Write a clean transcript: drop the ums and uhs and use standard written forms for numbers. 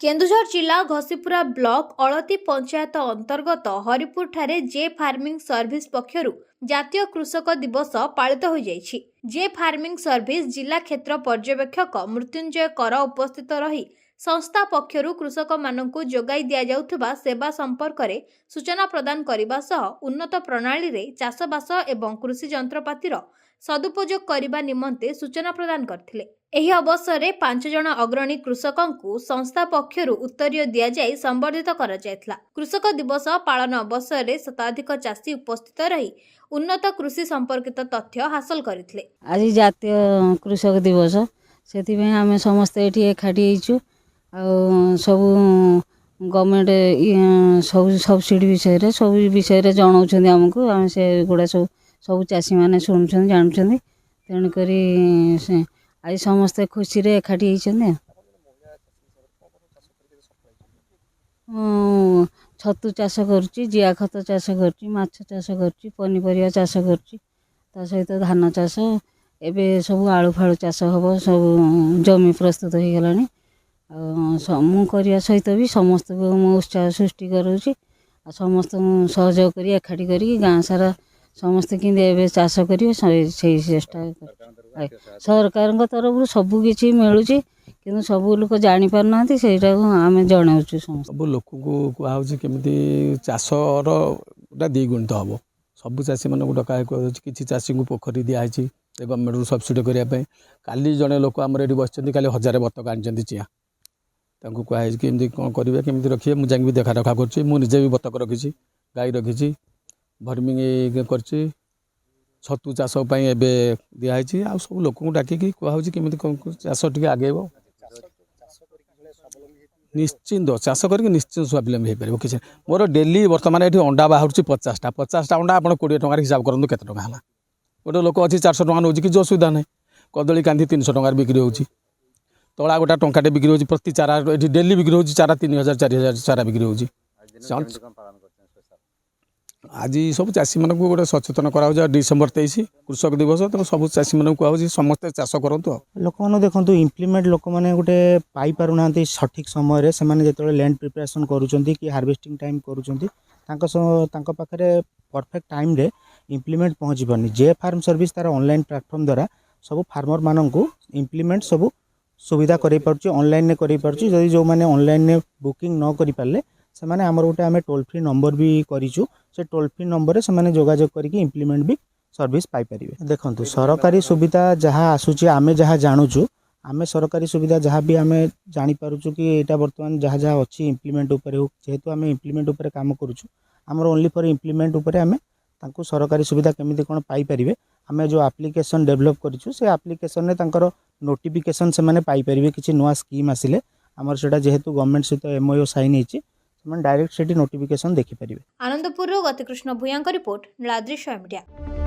केन्दुझर जिला घसीपुरा ब्लॉक अलती पंचायत अंतर्गत हरिपुर ठारे जे फार्मिंग सर्विस पक्षरु जातीय कृषक दिवस पालित हो जाइछि। जे फार्मिंग सर्विस जिला क्षेत्र पर्यवेक्षक मृत्युंजय कर उपस्थित रही संस्था पक्षरु कृषक मानकु जोगाई दिया जाउथबा सेवा संपर्क में सूचना प्रदान करने सह उन्नत प्रणाली रे चाषबास एवं कृषि जंत्रपातिर सदुपयोग करने निमंते सूचना प्रदान करथिले। एही अवसर में 5 जन अग्रणी कृषकों संस्था पक्षरु उत्तरीय दिया जाई संबर्धित करा जायतला। कृषक दिवस पालन अवसर में शताधिक चाषी उपस्थित रही उन्नत कृषि संपर्कित तथ्य हासिल करथिले। आज जातीय कृषक दिवस से आम समस्ते एठी एकाठी होइछु सब गवर्नमेंट सब सब्सिडी विषय सब विषय जनाऊँ आमको आम से गुड़ा सब चाषी मैंने शुणुं जानुं तेणुक आज समस्ते खुशी रे एकाठी होइछन्ते। छतु चाष करुच्ची, जिया खत चाष करुच्ची, माछ चाष करुच्ची, पनीपरिया चाष करुच्ची, ता सहित धान चाष एबे सब आलू फालू चाष हम सब जमी प्रस्तुत हो गलानी। मु करिया सहित भी समस्त को उत्साह सृष्टि करूची समस्त सहयोग करी एकाठी करी गाँ सारा समस्त कि चाष करेंगे से चेष्टा सरकार तरफ सबू किसी मिलूँ कि सब लोक जापार ना से आम जनाऊँ सब लोक को कहुच्छे केमी चाषर द्विगुणित हम सबू चाषी मानक डका कि चाषी को पोखरी दिखाई गवर्नमेंट सब्सिडी करने काली जड़े लोक आम ये बस का 1000 बतक आनी चिया कहुई कि कौन करेंगे केमी रखिए मुझे भी देखा रखा करजे भी बतक रखी गाई रखी भर्मिंग कर छतु चाष दिखाई आ सब लोक डाकिकी कहुच्छे केमी चाष टे आगेब निश्चिंत चाष करके निश्चिंत स्वावलम्बी हो पार किसी मोर डेली बर्तमान ये अंडा बाहर 50टा अंडा आप 20 टकर हिसाब करूँ के गोटे लोक अच्छी 400 टका नौ कि असुविधा ना कदली कांदी 300 टकर बिक्री हो तला गोटा टंकाटे बिक्री हो प्रति चारा ये डेली बिक्री हो चारा 3000 4000 चारा बिक्री हो। आज सब चाषी मानक गोटे सचेतन करा डिसेम्बर 23 कृषक दिवस तेनाली सब चाषी मानक कहुच्छे समस्ते चाष करूँ लोक मैंने देखो इम्प्लीमेंट लोक मैंने गोटे पाई पार ना सठिक समय जो लैंड प्रिपरेशन करुँच कि हार्वेस्टिंग टाइम करुँच पाखे परफेक्ट टाइम रे इम्प्लीमेंट पहुँची पारनी। जे फार्म सर्विस तार ऑनलाइन प्लेटफॉर्म द्वारा सब फार्मर मानक इम्प्लीमेंट सब सुविधा कर ऑनलाइन जदि जो मैंने ऑनलाइन बुकिंग न करि पारले से माने आमर गोटे आम टोल फ्री नंबर भी करूँ से टोल फ्री नंबर से माने जोगाजोग करके इम्प्लीमेंट भी सर्विस पाई परिबे। देखंतु सरकारी सुविधा जहाँ आसूची आमे जहाँ जानूचु आमे सरकारी सुविधा जहाँ भी आमे जानी पारुचु कि एटा वर्तमान जहाँ जहाँ अच्छी इम्प्लीमेंट उपरे हो जेहेतु आमे इम्प्लीमेंट उपरे काम करूचु आमर ओनली फॉर इम्प्लीमेंट उपरे आमे तांको सरकारी सुविधा केमिति कोन पाई परिबे आमे जो एप्लिकेशन डेवलप करिछु से एप्लिकेशन ने तांकर नोटिफिकेशन से माने पाई परिबे किछि नवा स्कीम आसिले आमर सेटा जेहेतु गवर्नमेंट सहित एमओयू साइन हेछि डायरेक्ट से नोटिफिकेशन देखि परिबे। आनंदपुर गतिकृष्ण भूया रिपोर्ट नीलाद्री मीडिया।